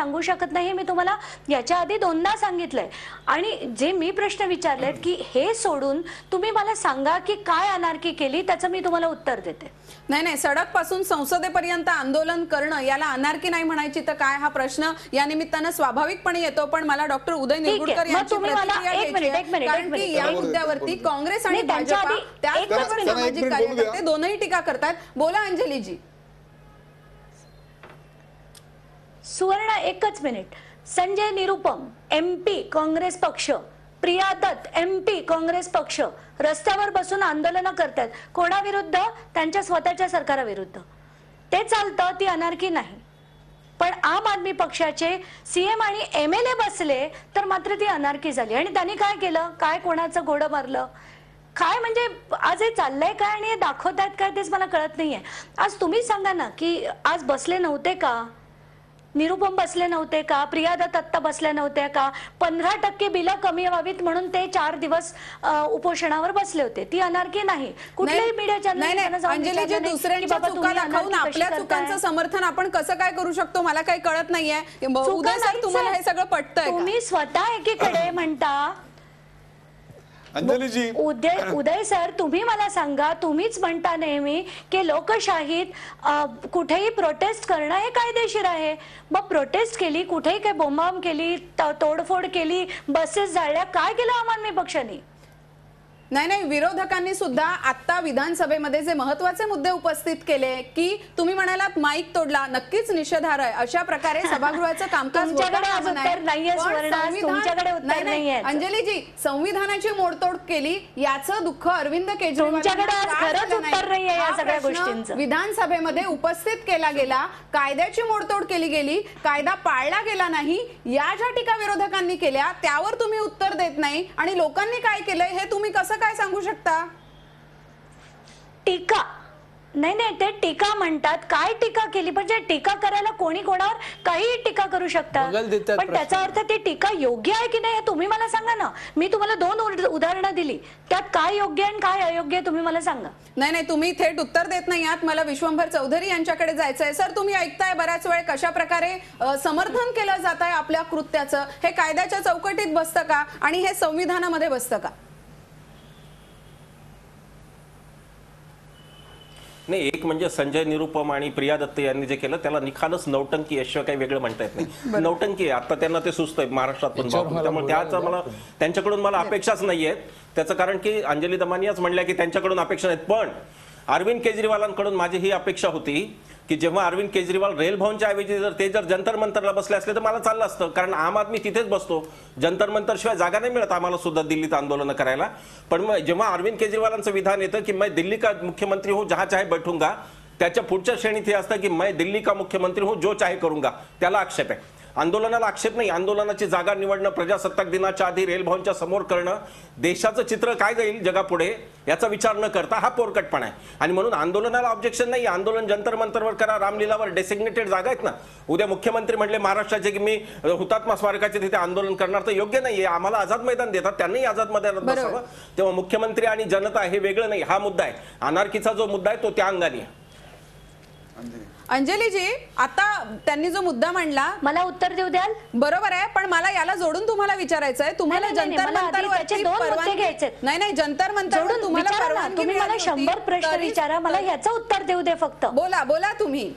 सांगू शकत नाही, मी तुम्हाला याच्या आधी दोनदा सांगितलंय. आणि जे मी प्रश्न विचारलेत की हे सोडून तुम्ही मला सांगा की काय अनार्की केली, त्याचं मी तुम्हाला उत्तर देते. नाही नाही, सडक पासून संसदेपर्यंत आंदोलन करणं याला अनार्की नाही म्हणायची तर काय, हा प्रश्न या निमित्तानं स्वाभाविकपणे येतो. पण मला डॉक्टर उदय निरगुडकर यांची प्रतिक्रिया घ्यायची, कारण की या मुद्द्यावरती काँग्रेस आणि भाजपा त्याचबरोबर सामाजिक कार्यकर्ते दोनही टीका करतात. बोला अंजलीजी. सुवर्ण, एकच मिनिट. संजय निरुपम MP काँग्रेस पक्ष, प्रिया दत्त MP काँग्रेस पक्ष रस्त्यावर बसून आंदोलन करतात. कोणाविरुद्ध? त्यांच्या स्वतःच्या सरकाराविरुद्ध. ते चालतं, ती अनार्की नाही. पण आम आदमी पक्षाचे CM आणि MLA बसले तर मात्र ती अनार्की झाली. आणि त्यांनी काय केलं? काय कोणाचं घोडं मारलं? काय म्हणजे आज हे चाललंय काय आणि हे दाखवतायत काय तेच मला कळत नाहीये. आज तुम्ही सांगा ना की आज बसले नव्हते का? निरुपम बसले नव्हते का? प्रिया दत्त आत्ता बसल्या नव्हत्या का? 15% बिलं कमी व्हावीत म्हणून ते 4 दिवस उपोषणावर बसले होते. ती अनार्की नाही. कुठल्याही मीडिया चॅनल अंजलीजी, दुसऱ्यांच्या चुका दाखवून आपल्या चुकांचं समर्थन आपण कसं काय करू शकतो मला काही कळत नाहीये. उदय सर, तुम्हाला हे सगळं पटतंय? तुम्ही स्वतः एकीकडे म्हणता अंजलीजी, उदय सर, तुम्ही मला सांगा, तुम्हीच म्हणता नेहमी की लोकशाहीत कुठेही प्रोटेस्ट करणं हे कायदेशीर आहे. मग प्रोटेस्ट केली, कुठेही काय बोंबाबोंब केली, तोडफोड केली, बसेस जाळल्या, काय केलं आम आदमी पक्षाने? नाही नाही, विरोधकांनी सुद्धा आता विधानसभेमध्ये जे महत्त्वाचे मुद्दे उपस्थित केले की तुम्ही म्हणालात माईक तोडला, नक्कीच निषेधार्ह आहे. अशा प्रकारे सभागृहाचं कामकाज अंजलीजी, संविधानाची मोडतोड केली याचं दुःख अरविंद केजरीवाल विधानसभेमध्ये उपस्थित केला गेला, कायद्याची मोडतोड केली गेली, कायदा पाळला गेला नाही, या ज्या टीका विरोधकांनी केल्या त्यावर तुम्ही उत्तर देत नाही. आणि लोकांनी काय केलंय हे तुम्ही कसं काय सांगू शकता? टीका नाही नाही, ते टीका म्हणतात. काय टीका केली? म्हणजे टीका करायला कोणी कोणावर काही टीका करू शकतात, पण त्याचा अर्थ ती टीका योग्य आहे की नाही हे तुम्ही मला सांगा ना. मी तुम्हाला 2 उदाहरणं दिली, त्यात काय योग्य आणि काय अयोग्य तुम्ही मला सांगा. नाही नाही, तुम्ही थेट उत्तर देत नाही आहात. मला विश्वंभर चौधरी यांच्याकडे जायचंय. सर, तुम्ही ऐकताय बऱ्याच वेळ कशा प्रकारे समर्थन केलं जात आहे आपल्या कृत्याचं. हे कायद्याच्या चौकटीत बसतं का आणि हे संविधानामध्ये बसतं का? नाही, एक म्हणजे संजय निरुपम आणि प्रिया दत्त यांनी जे केलं त्याला निखालच नौटंकी, याशिवाय काही वेगळं म्हणता येत नाही. नौटंकी आहे. आता त्यांना ते सुचतंय महाराष्ट्रात पण, त्यामुळे त्याचं मला त्यांच्याकडून मला अपेक्षाच नाहीयेत. त्याचं कारण की अंजली दमानियाच म्हणल्या की त्यांच्याकडून अपेक्षा नाहीत. पण अरविंद केजरीवालांकडून माझी ही अपेक्षा होती की जेव्हा अरविंद केजरीवाल रेल भवनच्या ऐवजी जर जंतर मंतरला बसले असले तर मला चाललं असतं, कारण आम आदमी तिथेच बसतो. जंतर मंतर शिवाय जागा नाही मिळत आम्हाला सुद्धा दिल्लीत आंदोलन करायला. पण मग जेव्हा अरविंद केजरीवालांचं विधान येतं की मैं दिल्ली का मुख्यमंत्री हूं, जहां चाहे बैठूंगा, त्याच्या पुढच्या श्रेणीत हे असतं की मैं दिल्ली का मुख्यमंत्री हूं, जो चाहे करूंगा. त्याला आक्षेप आहे. आंदोलनाला आक्षेप नाही. आंदोलनाची जागा निवडणं, प्रजासत्ताक दिनाच्या आधी रेल भवनच्या समोर करणं, देशाचं चित्र काय जाईल जगापुढे याचा विचार न करता हा पोरकटपणा आहे. आणि म्हणून आंदोलनाला ऑब्जेक्शन नाही. आंदोलन जंतर मंतरवर करा, रामलीलावर डेसिग्नेटेड जागा आहेत ना. उद्या मुख्यमंत्री म्हणले महाराष्ट्राचे की मी हुतात्मा स्मारकाचे तिथे आंदोलन करणार, तर योग्य नाहीये. आम्हाला आझाद मैदान देतात, त्यांनाही आझाद मैदानात बसावं. तेव्हा मुख्यमंत्री आणि जनता हे वेगळं नाही. हा मुद्दा आहे. अनार्कीचा जो मुद्दा आहे तो त्या अंगाने आहे. अंजलीजी, आता त्यांनी जो मुद्दा मांडला, मला उत्तर देऊ द्याल? बरोबर आहे, पण मला याला जोडून तुम्हाला विचारायचं आहे, तुम्हाला जंतर मंतरवरती परवानगी नाही नाही, जंतर मंतरवर तुम्हाला परवानगी, तुम्ही मला 100 प्रश्न विचारा, मला याचं उत्तर देऊ दे फक्त. बोला बोला तुम्ही.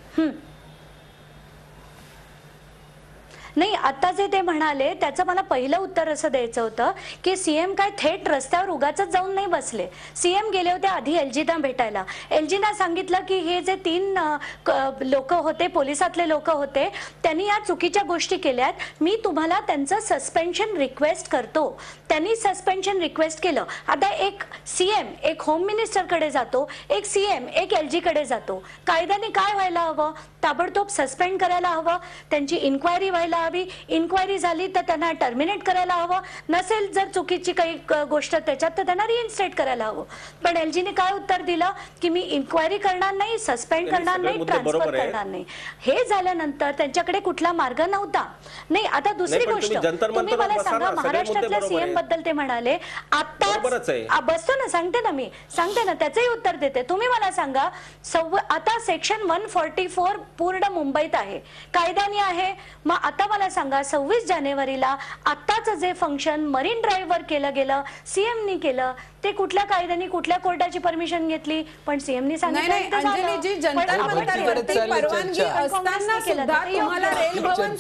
नाही, आता जे ते म्हणाले त्याचं मला पहिलं उत्तर असं द्यायचं होतं की CM काय थेट रस्त्यावर उगाच जाऊन नाही बसले. CM गेले होते आधी LGना भेटायला. LGना सांगितलं की हे जे 3 लोक होते, पोलिसातले लोक होते, त्यांनी या चुकीच्या गोष्टी केल्यात, मी तुम्हाला त्यांचं सस्पेन्शन रिक्वेस्ट करतो. त्यांनी सस्पेन्शन रिक्वेस्ट केलं. आता एक CM एक होम मिनिस्टर कडे जातो, एक CM एक LG कडे जातो. कायद्याने काय व्हायला हवं? ताबडतोब सस्पेंड करायला हवं, त्यांची इन्क्वायरी व्हायला हवी. इन्क्वायरी झाली तर त्यांना टर्मिनेट करायला हवं, नसेल जर चुकीची काही गोष्ट त्याच्यात तर त्यांना रिइन्स्टेट करायला हवं. पण LGने काय उत्तर दिलं की मी इन्क्वायरी करणार नाही, सस्पेंड करणार नाही, ट्रान्सफर करणार नाही. हे झाल्यानंतर त्यांच्याकडे कुठला मार्ग नव्हता. नाही, आता दुसरी गोष्ट तुम्ही मला सांगा, महाराष्ट्रातल्या CM बद्दल ते म्हणाले आता बसतो ना, सांगते ना, मी सांगते ना, त्याचंही उत्तर देते. तुम्ही मला सांगा, आता सेक्शन 144 पूर्ण मुंबईत आहे, कायद्याने आहे, मग आता मला सांगा 26 जानेवारीला आत्ताच जे फंक्शन मरीन ड्राईव्हवर केलं गेलं सीएमनी केलं ते कुठल्या कायद्याने कुठल्या कोर्टाची परमिशन घेतली पण सीएमनी सांगितलं अंजली जी जंतर मंतरवरती परवानगी असताना सुद्धा तुम्हाला रेल भवन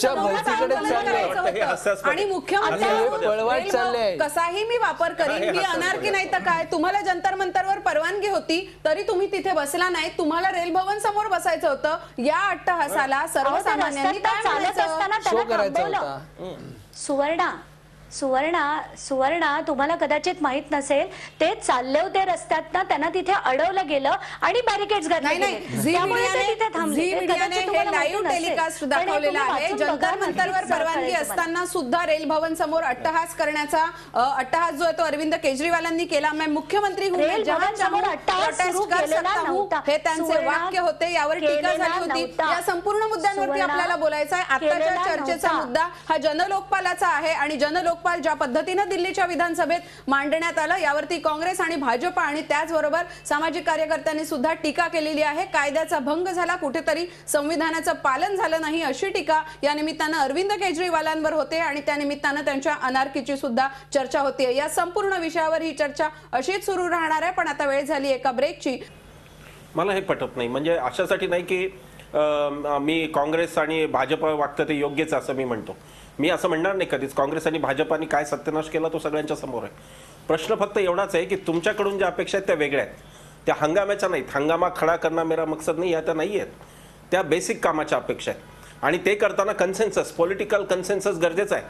आणि मुख्यमंत्री कसाही मी वापर करीन मी अनारकी नाही तर काय तुम्हाला जंतर मंतरवर परवानगी होती तरी तुम्ही तिथे बसला नाही तुम्हाला रेल भवन समोर बसायचं होतं या अट्टहासाला सर्वसामान्यांनी काय म्हणायचं सुवर्णा तुम्हाला कदाचित माहित नसेल ते चालले होते रस्त्यात ना त्यांना तिथे अडवलं गेलं आणि बॅरिकेड्स घातले गेले त्यामुळे ते तिथे थांबले हे लाईव्ह टेलिकास्ट दाखवलेला आहे जंतर मंतरवर परवानगी असताना सुद्धा रेल भवन समोर अट्टहास करण्याचा अट्टहास जो आहे तो अरविंद केजरीवालांनी केला मैं मुख्यमंत्री हूं मैं जहां चाहूं प्रोटेस्ट कर सकता हूं हे त्यांचे वाक्य होते यावर टीका झाली होती या संपूर्ण मुद्द्यांवरती आपल्याला बोलायचं आहे आताच्या चर्चेचा मुद्दा हा जनलोकपालाचा आहे आणि जनलोक ज्या पद्धतीने दिल्लीच्या विधानसभेत मांडण्यात आलं यावरती काँग्रेस आणि भाजप आणि त्याचबरोबर सामाजिक कार्यकर्त्यांनी सुद्धा टीका केलेली आहे कायद्याचा भंग झाला कुठेतरी संविधानाचं पालन झालं नाही अशी टीका या निमित्तानं अरविंद केजरीवालांवर होते आणि त्या निमित्तानं त्यांच्या अनारकीची सुद्धा चर्चा होते या संपूर्ण विषयावर ही चर्चा अशीच सुरू राहणार आहे पण आता वेळ झाली एका ब्रेकची मला हे पटत नाही म्हणजे अशासाठी नाही की मी काँग्रेस आणि भाजप वागतं ते योग्यच असं मी म्हणतो मी असं म्हणणार नाही कधीच काँग्रेस आणि भाजपाने काय सत्यानाश केला तो सगळ्यांच्या समोर आहे प्रश्न फक्त एवढाच आहे की तुमच्याकडून ज्या अपेक्षा आहेत त्या वेगळ्या आहेत त्या हंगामाच्या नाहीत हंगामा खडा करणं मेरा मकसद नाही या त्या नाही आहेत त्या बेसिक कामाच्या अपेक्षा आहेत आणि ते करताना कन्सेन्सस पॉलिटिकल कन्सेन्सस गरजेचं आहे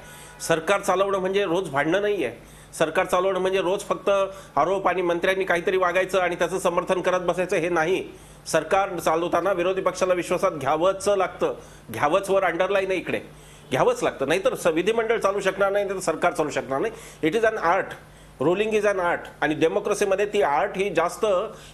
सरकार चालवणं म्हणजे रोज भांडणं नाही आहे सरकार चालवणं म्हणजे रोज फक्त आरोप आणि मंत्र्यांनी काहीतरी वागायचं आणि त्याचं समर्थन करत बसायचं हे नाही सरकार चालवताना विरोधी पक्षाला विश्वासात घ्यावंच लागतं घ्यावंच वर अंडरलाईन आहे इकडे घ्यावंच लागतं नाहीतर विधिमंडळ चालू शकणार नाही तर सरकार चालू शकणार नाही it is an art ruling is an art आणि डेमोक्रेसीमध्ये ती आर्ट ही जास्त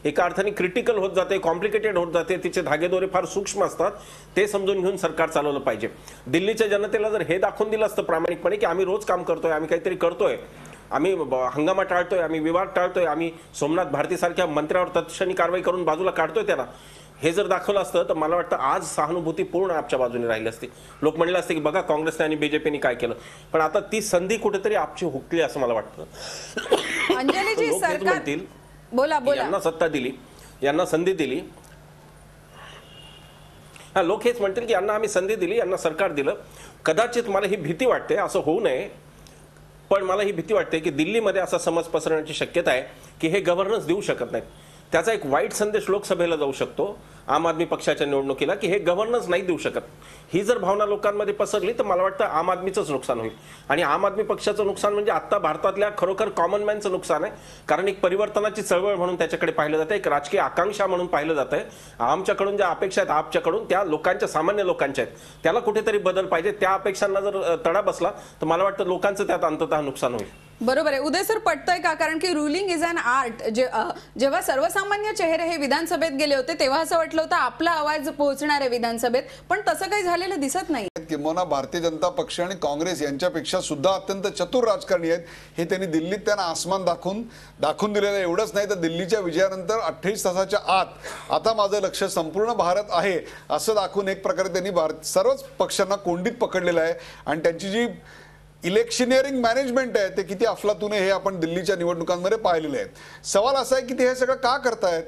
एका अर्थाने क्रिटिकल होत जाते कॉम्प्लिकेटेड होत जाते तिचे धागेदोरे फार सूक्ष्म असतात ते समजून घेऊन सरकार चालवलं पाहिजे दिल्लीच्या जनतेला जर हे दाखवून दिलं असतं प्रामाणिकपणे की आम्ही रोज काम करतोय आम्ही काहीतरी करतोय आम्ही हंगामा टाळतोय आम्ही विवाद टाळतोय आम्ही सोमनाथ भारतीसारख्या मंत्र्यावर तत्क्षणी कारवाई करून बाजूला काढतोय त्याला हे जर दाखवलं असतं तर मला वाटतं आज सहानुभूती पूर्ण आपच्या बाजूने राहिली असती लोक म्हणले असते की बघा काँग्रेसने आणि बीजेपीने काय केलं पण आता ती संधी कुठेतरी आपची हुकली असं मला वाटतं अंजलीजी सरकार बोला यांना सत्ता दिली यांना संधी दिली हा लोक हेच म्हणतील की यांना आम्ही संधी दिली यांना सरकार दिलं कदाचित मला ही भीती वाटते असं होऊ नये पण मला ही भीती वाटते की दिल्लीमध्ये असा समज पसरण्याची शक्यता आहे की हे गव्हर्नन्स देऊ शकत नाहीत त्याचा एक वाईट संदेश लोकसभेला जाऊ शकतो आम आदमी पक्षाच्या निवडणुकीला की हे गव्हर्नन्स नाही देऊ शकत ही जर भावना लोकांमध्ये पसरली तर मला वाटतं आम आदमीचंच नुकसान होईल आणि आम आदमी पक्षाचं नुकसान म्हणजे आता भारतातल्या खरोखर कॉमन मॅनचं नुकसान आहे कारण एक परिवर्तनाची चळवळ म्हणून त्याच्याकडे पाहिलं जातं एक राजकीय आकांक्षा म्हणून पाहिलं जात आहे आमच्याकडून ज्या अपेक्षा आहेत आपच्याकडून त्या लोकांच्या सामान्य लोकांच्या आहेत त्याला कुठेतरी बदल पाहिजे त्या अपेक्षांना जर तडा बसला तर मला वाटतं लोकांचं त्यात अंततः नुकसान होईल बरोबर आहे उदय सर पटतंय का कारण की रुलिंग इज अन आर्ट जेव्हा सर्वसामान्य चेहरे हे विधानसभेत गेले होते तेव्हा असं वाटलं होतं आपला आवाज पोहोचणार आहे विधानसभेत पण तसं काही झालेलं दिसत नाही किंवा भारतीय जनता पक्ष आणि काँग्रेस यांच्यापेक्षा सुद्धा अत्यंत चतुर राजकारणी आहेत हे त्यांनी दिल्लीत त्यांना आसमान दाखवून दिलेलं एवढंच नाही तर दिल्लीच्या विजयानंतर 28 तासाच्या आत आता माझं लक्ष संपूर्ण भारत आहे असं दाखवून एक प्रकारे त्यांनी सर्वच पक्षांना कोंडीत पकडलेलं आहे आणि त्यांची जी इलेक्शनियरिंग मॅनेजमेंट आहे ते किती अफलातून हे आपण दिल्लीच्या निवडणुकांमध्ये पाहिलेले आहेत सवाल असा आहे की ते हे सगळं का करतायत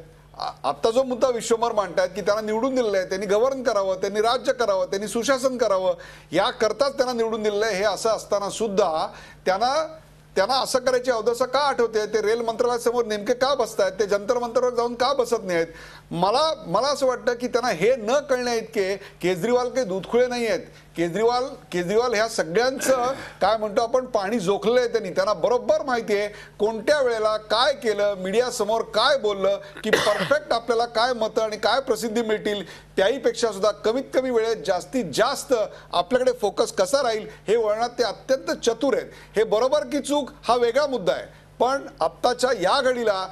आता जो मुद्दा विश्वभर मांडतायत की त्यांना निवडून दिलेलं आहे त्यांनी गव्हर्न करावं त्यांनी राज्य करावं त्यांनी सुशासन करावं या करताच त्यांना निवडून दिलेलं आहे हे असं असताना सुद्धा त्यांना असं करायची अवदसा का आठवते ते रेल मंत्रालयासमोर नेमके का बसतायत ते जंतर मंतरवर जाऊन का बसत नाहीत मला असं वाटतं की त्यांना हे न कळण्या इतके केजरीवाल काही दूधखुळे नाही आहेत केजरीवाल ह्या सगळ्यांचं काय म्हणतो आपण पाणी जोखलेलं आहे त्यांना बरोबर माहिती आहे कोणत्या वेळेला काय केलं मीडिया समोर काय बोललं की परफेक्ट आपल्याला काय मतं आणि काय प्रसिद्धी मिळतील त्याहीपेक्षा सुद्धा कमीत कमी वेळेत जास्तीत जास्त आपल्याकडे फोकस कसा राहील हे वळणात ते अत्यंत चतुर आहेत हे बरोबर की चूक हा वेगळा मुद्दा आहे पण आत्ताच्या या घडीला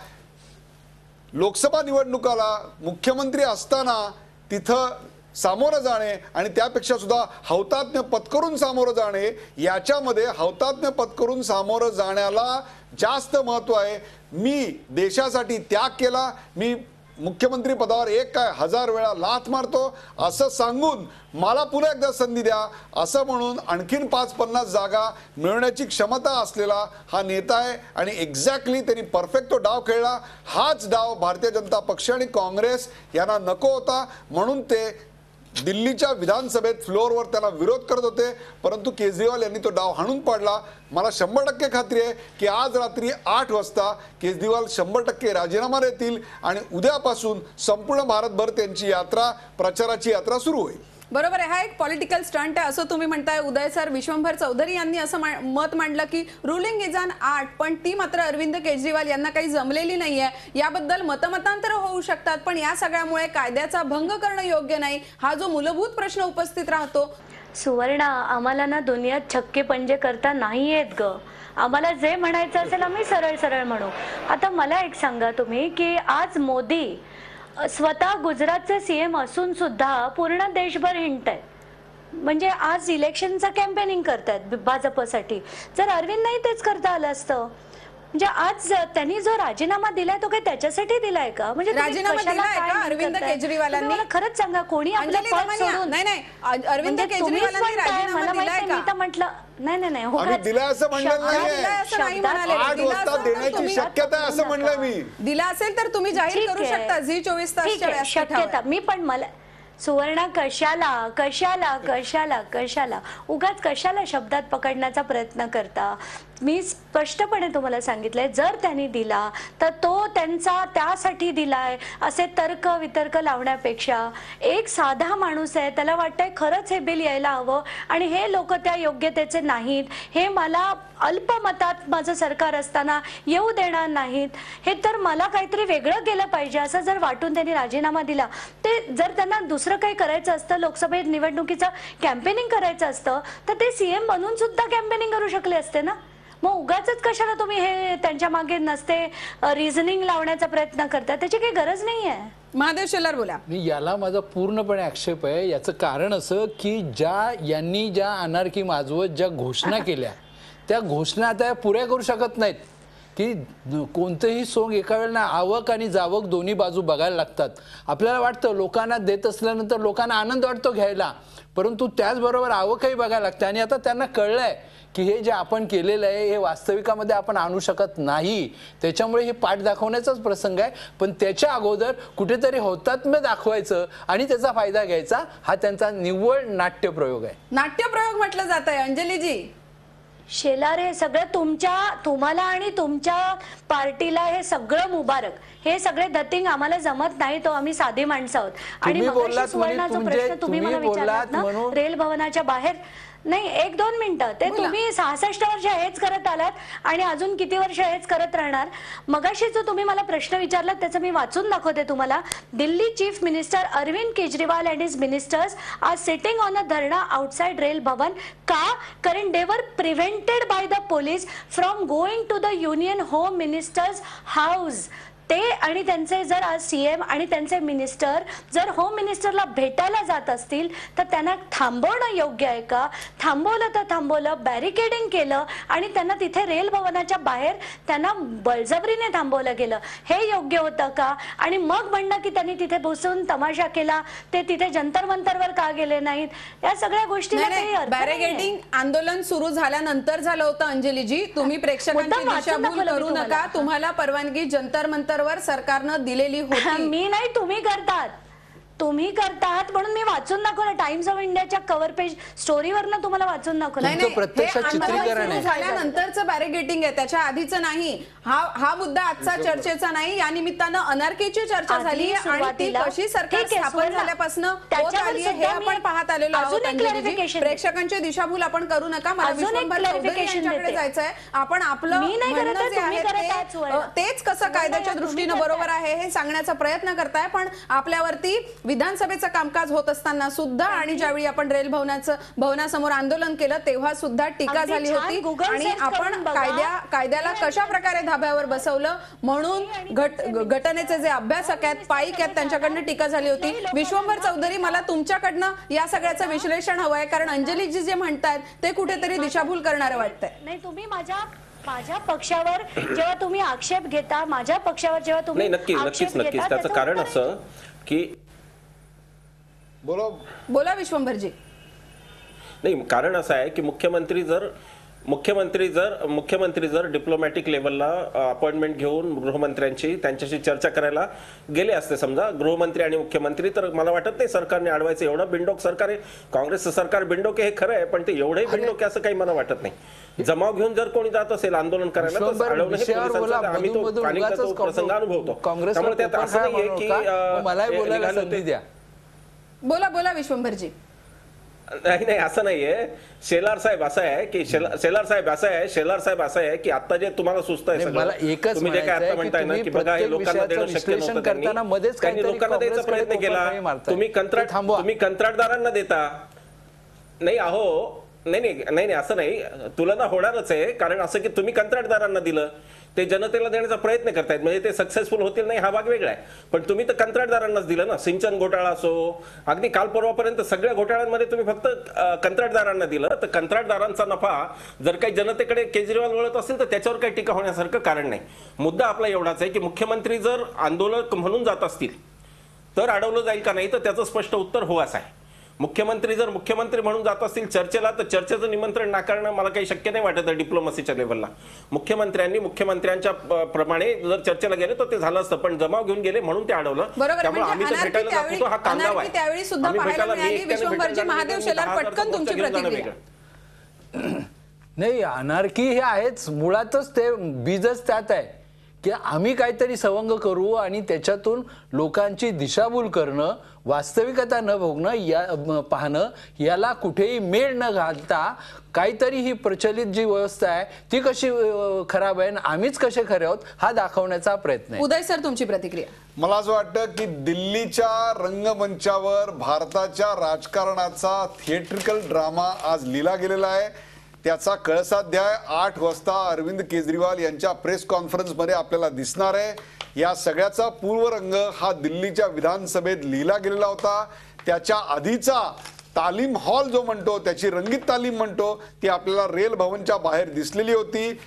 लोकसभा निवडणुकाला मुख्यमंत्री असताना तिथं सामोरं जाणे आणि त्यापेक्षा सुद्धा हौतात्म्य पत्करून सामोरं जाणे याच्यामध्ये हौतात्म्य पत्करून सामोरं जाण्याला जास्त महत्त्व आहे मी देशासाठी त्याग केला मी मुख्यमंत्री पदावर एक काय 1000 वेळा लाथ मारतो असं सांगून मला पुन्हा एकदा संधी द्या असं म्हणून आणखीन 5-50 जागा मिळवण्याची क्षमता असलेला हा नेता आहे आणि एक्झॅक्टली त्यांनी परफेक्ट तो डाव खेळला. हाच डाव भारतीय जनता पक्ष आणि काँग्रेस यांना नको होता म्हणून ते दिल्लीच्या विधानसभेत फ्लोअरवर त्यांना विरोध करत होते. परंतु केजरीवाल यांनी तो डाव हाणून पाडला. मला 100% खात्री आहे की आज रात्री 8 वाजता केजरीवाल 100% राजीनामा देतील आणि उद्यापासून संपूर्ण भारतभर त्यांची यात्रा, प्रचाराची यात्रा सुरू होईल. बरोबर आहे. हा एक पॉलिटिकल स्टंट आहे असं तुम्ही म्हणताय उदय सर. विश्वंभर चौधरी यांनी असं मत मांडलं की रुलिंग इज ऑन आर्ट, पण ती मात्र अरविंद केजरीवाल यांना काही जमलेली नाहीये. याबद्दल मतमतांतर होऊ शकतात पण या सगळ्यामुळे कायद्याचा भंग करणं योग्य नाही हा जो मूलभूत प्रश्न उपस्थित राहतो. सुवर्णा, आम्हाला ना दुनियात छक्के पंजे करता नाही येत ग. आम्हाला जे म्हणायचं असेल आम्ही सरळ सरळ म्हणू. आता मला एक सांगा तुम्ही की आज मोदी स्वतः गुजरातचे सीएम असून सुद्धा पूर्ण देशभर हिंडतायत. म्हणजे आज इलेक्शनचं कॅम्पेनिंग करतायत भाजपसाठी. जर अरविंदनाही तेच करता आलं असतं. म्हणजे आज त्यांनी जो राजीनामा दिलाय तो काही त्याच्यासाठी दिलाय का? म्हणजे राजीनामा दिलाय का अरविंद केजरीवालांनी? मला खरंच सांगा कोणी आपलं पद सोडून. नाही अरविंद केजरीवालांनी राजीनामा दिलाय का? मी तर म्हटलं नाही आम्ही दिलाय असं म्हणलं नाहीये. 8 वाजता देण्याची शक्यता आहे असं म्हणलंय मी. दिला असेल तर तुम्ही जाहीर करू शकता झी 24 तासच्या शक्यता. मी पण मला सुवर्णा कशाला कशाला कशाला कशाला उगाच कशाला शब्दात पकडण्याचा प्रयत्न करता. मी स्पष्टपणे तुम्हाला सांगितलंय जर त्यांनी दिला तर तो त्यांचा त्यासाठी दिलाय असे तर्क वितर्क लावण्यापेक्षा एक साधा माणूस आहे त्याला वाटतंय खरंच हे बिल यायला हवं आणि हे लोक त्या योग्यतेचे नाहीत, हे मला अल्पमतात माझं सरकार असताना येऊ देणार नाहीत, हे तर मला काहीतरी वेगळं केलं पाहिजे असं जर वाटून त्यांनी राजीनामा दिला. ते जर त्यांना दुसरं काही करायचं असतं, लोकसभेत निवडणुकीचं कॅम्पेनिंग करायचं असतं तर ते सीएम बनून सुद्धा कॅम्पेनिंग करू शकले असते ना. मग उगाचच कशाला तुम्ही हे त्यांच्या मागे नसते रिझनिंग लावण्याचा प्रयत्न करता? त्याची काही गरज नाहीये. महादेव शेलार बोला. याला माझा पूर्णपणे आक्षेप आहे. याचं कारण असं की यांनी ज्या अनार्की माजवत ज्या घोषणा केल्या त्या घोषणा त्या पुऱ्या करू शकत नाहीत. की कोणतेही सोंग एका वेळेला आवक आणि जावक दोन्ही बाजू बघायला लागतात. आपल्याला वाटतं लोकांना देत असल्यानंतर लोकांना आनंद वाटतो घ्यायला, परंतु त्याचबरोबर आवकही बघायला लागते. आणि आता त्यांना कळलंय की हे जे आपण केलेलं आहे हे वास्तविकामध्ये आपण आणू शकत नाही. त्याच्यामुळे हे पाठ दाखवण्याचाच प्रसंग आहे. पण त्याच्या अगोदर कुठेतरी होतात्म्य दाखवायचं आणि त्याचा फायदा घ्यायचा हा त्यांचा निव्वळ नाट्यप्रयोग आहे. नाट्यप्रयोग म्हटलं जात आहे. अंजलीजी शेलार, हे सगळं तुम्हाला आणि तुमच्या पार्टीला हे सगळं मुबारक. हे सगळे धतिंग आम्हाला जमत नाही. तो आम्ही साधी माणसं आहोत. आणि सुवर्णाचा प्रश्न तुम्ही मला विचारलात ना रेल भवनाच्या बाहेर, नाही 1-2 मिनिटं, ते तुम्ही 66 वर्ष हेच करत आलात आणि अजून किती वर्ष हेच करत राहणार? मगाशी जो तुम्ही मला प्रश्न विचारलात त्याचं मी वाचून दाखवते तुम्हाला. Delhi chief minister Arvind Kejriwal and his ministers are sitting on a dharna outside Rail Bhavan. का? कारण they were prevented by the police from going to the union home minister's house. ते आणि त्यांचे जर आज सीएम आणि त्यांचे मिनिस्टर जर होम मिनिस्टरला भेटायला जात असतील तर त्यांना थांबवणं योग्य आहे का? थांबवलं तर थांबवलं, बॅरिकेडिंग केलं आणि त्यांना तिथे रेल भवनाच्या बाहेर त्यांना बळजबरीने थांबवलं गेलं, हे योग्य होतं का? आणि मग म्हणणं की त्यांनी तिथे बसून तमाशा केला, ते तिथे जंतर मंतरवर का गेले नाहीत? या सगळ्या गोष्टीला काही अर्थ नाहीये. बॅरिकेडिंग आंदोलन सुरू झाल्यानंतर झालं होतं. अंजलीजी, तुम्ही प्रेक्षकांची दिशाभूल करू नका. तुम्हाला परवानगी जंतर मंतर सरकारनं दिलेली होती. मी नाही, तुम्ही करतात म्हणून मी वाचून दाखवलं. टाइम्स ऑफ इंडियाच्या कव्हर पेज स्टोरीवरनं तुम्हाला वाचून दाखवलं. प्रत्यक्षात चित्रीकरण आहे. झाल्यानंतरचं बॅरिकेडिंग आहे, त्याच्या आधीचं नाही. हा मुद्दा आजचा चर्चेचा नाही. या निमित्तानं अनार्कीची चर्चा झाली आणि ती कशी सरकार स्थापन झाल्यापासून होत आली हे आपण पाहत आलेलो आहोत. प्रेक्षकांची दिशाभूल आपण करू नका. मला विश्वंभर चौधरी यांच्याकडे जायचं आहे. आपण आपलं म्हणणं जे आहे तेच कसं कायद्याच्या दृष्टीनं बरोबर आहे हे सांगण्याचा प्रयत्न करताय. पण आपल्यावरती विधानसभेचं कामकाज होत असताना सुद्धा आणि ज्यावेळी आपण रेल भवनासमोर आंदोलन केलं तेव्हा सुद्धा टीका झाली होती आणि आपण कायद्याला कशा प्रकारे धाब्यावर बसवलं म्हणून घटनेचे जे अभ्यासक आहेत, पाईक आहेत, त्यांच्याकडनं टीका झाली होती. विश्वंभर चौधरी, मला तुमच्याकडनं या सगळ्याचं विश्लेषण हवंय कारण अंजलीजी जे म्हणतायत ते कुठेतरी दिशाभूल करणारं वाटतंय. नाही, तुम्ही माझ्या माझ्या पक्षावर जेव्हा तुम्ही आक्षेप घेता, माझ्या पक्षावर जेव्हा तुम्ही नक्कीच त्याचं कारण असं की बोला विश्वंभरजी. नाही, कारण असं आहे की मुख्यमंत्री जर डिप्लोमॅटिक लेवलला अपॉइंटमेंट घेऊन गृहमंत्र्यांची त्यांच्याशी चर्चा करायला गेले असते, समजा गृहमंत्री आणि मुख्यमंत्री, तर मला वाटत नाही सरकारने अडवायचं. एवढं बिंडोक सरकार आहे, काँग्रेसचं सरकार बिंडोक आहे हे खरं आहे, पण ते एवढंही बिंडोक आहे असं काही मला वाटत नाही. जमाव घेऊन जर कोणी जात असेल आंदोलन करायला तर अडवणं हे पोलिसांचं, आम्ही तो प्रसंग अनुभवतो. त्यामुळे त्यात असं नाहीये की बोला विश्वंभरजी. नाही असं नाहीये. शेलार साहेब असं आहे की आता जे तुम्हाला सुचत आहे तुम्ही जे काय आता म्हणताय ना की बघा हे लोकांना देणं शक्य नव्हतं, त्यांनी लोकांना द्यायचा प्रयत्न केला. तुम्ही कंत्राटदारांना देता. नाही असं नाही, तुलना होणारच आहे. कारण असं की तुम्ही कंत्राटदारांना दिलं, ते जनतेला देण्याचा प्रयत्न करतायत, म्हणजे ते सक्सेसफुल होतील नाही हा भाग वेगळा आहे. पण तुम्ही तर कंत्राटदारांनाच दिलं ना. सिंचन घोटाळा असो, अगदी काल परवापर्यंत सगळ्या घोटाळ्यांमध्ये तुम्ही फक्त कंत्राटदारांना दिलं. तर कंत्राटदारांचा नफा जर काही जनतेकडे केजरीवाल वळत असेल तर त्याच्यावर काही टीका होण्यासारखं कारण नाही. मुद्दा आपला एवढाच आहे की मुख्यमंत्री जर आंदोलक म्हणून जात असतील तर अडवलं जाईल का नाही, तर त्याचं स्पष्ट उत्तर हो असं आहे. मुख्यमंत्री जर मुख्यमंत्री म्हणून जात असतील चर्चेला तर चर्चेचं निमंत्रण नाकारणं मला काही शक्य नाही वाटत डिप्लोमसीच्या लेव्हलला. मुख्यमंत्र्यांच्या प्रमाणे जर चर्चेला गेले तर ते झालं असतं, पण जमाव घेऊन गेले म्हणून ते अडवलं. त्यामुळे आम्ही तर भेटायला जात होतो, हा कांगाव आहे. त्यावेळी सुद्धा पाहायला मिळाली. विश्वंभरजी, महादेव शेलार, पटकन तुमची प्रतिक्रिया. नाही, अनार्की हे आहेच, मुळातच ते बीजच त्यात आहे की आम्ही काहीतरी सवंग करू आणि त्याच्यातून लोकांची दिशाभूल करणं, वास्तविकता न भोगणं, पाहणं, याला कुठेही मेळ न घालता काहीतरी ही प्रचलित जी व्यवस्था आहे ती कशी खराब आहे आणि आम्हीच कसे खरे आहोत हा दाखवण्याचा प्रयत्न आहे. उदय सर, तुमची प्रतिक्रिया. मला असं वाटतं की दिल्लीच्या रंगमंचावर भारताच्या राजकारणाचा थिएट्रिकल ड्रामा आज लिहिला गेलेला आहे. त्याचा कळसाध्याय 8 वाजता अरविंद केजरीवाल यांच्या प्रेस कॉन्फरन्समध्ये आपल्याला दिसणार आहे. या सगळ्याचा पूर्वरंग हा दिल्लीच्या विधानसभेत लिहिला गेलेला होता. त्याच्या आधीचा तालीम हॉल जो म्हणतो, त्याची रंगीत तालीम म्हणतो, ती आपल्याला रेल भवनच्या बाहेर दिसलेली होती.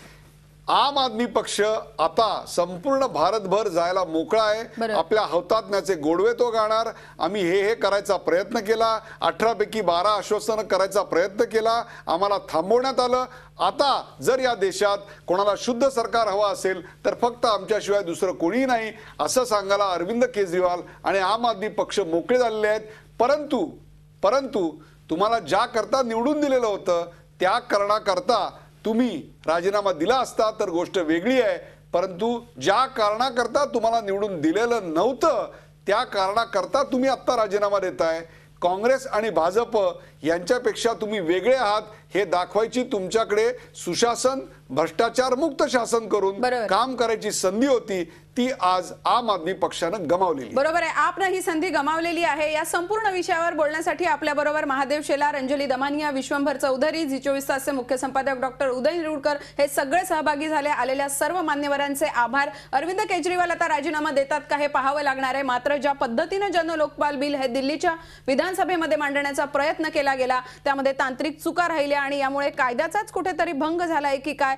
आम आदमी पक्ष आता संपूर्ण भारतभर जायला मोकळा आहे. आपल्या हौतात्म्याचे गोडवे तो गाणार. आम्ही हे करायचा प्रयत्न केला, 18 पैकी 12 आश्वासनं करायचा प्रयत्न केला, आम्हाला थांबवण्यात आलं. आता जर या देशात कोणाला शुद्ध सरकार हवा असेल तर फक्त आमच्याशिवाय दुसरं कोणीही नाही असं सांगायला अरविंद केजरीवाल आणि आम आदमी पक्ष मोकळे झालेले आहेत. परंतु तुम्हाला ज्या करता निवडून दिलेलं होतं त्या कारणाकरता तुम्ही राजीनामा दिला असता तर गोष्ट वेगळी आहे. परंतु ज्या कारणाकरता तुम्हाला निवडून दिलेलं नव्हतं त्या कारणाकरता तुम्ही आत्ता राजीनामा देताय. काँग्रेस आणि भाजप यांच्यापेक्षा तुम्ही वेगळे आहात हे दाखवायची तुमच्याकडे सुशासन, भ्रष्टाचार मुक्त शासन करून काम करायची संधी होती, ती आज आम आदमी पक्षानं गमावलेली. बरोबर आहे, आपण ही संधी गमावलेली आहे. या संपूर्ण विषयावर बोलण्यासाठी आपल्या बरोबर महादेव शेलार, अंजली दमानिया, विश्वंभर चौधरी, झी 24 तासचे मुख्य संपादक डॉक्टर उदय निरुडकर हे सगळे सहभागी झाले. आलेल्या सर्व मान्यवरांचे आभार. अरविंद केजरीवाल आता राजीनामा देतात का हे पाहावं लागणार आहे. मात्र ज्या पद्धतीने जन लोकपाल बिल हे दिल्लीच्या विधानसभेमध्ये मांडण्याचा प्रयत्न केला गेला त्यामध्ये तांत्रिक चुका राहिल्या आणि यामुळे कायद्याचाच कुठेतरी भंग झालाय की काय.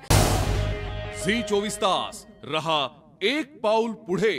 झी 24 तास रहा एक पाऊल पुढे.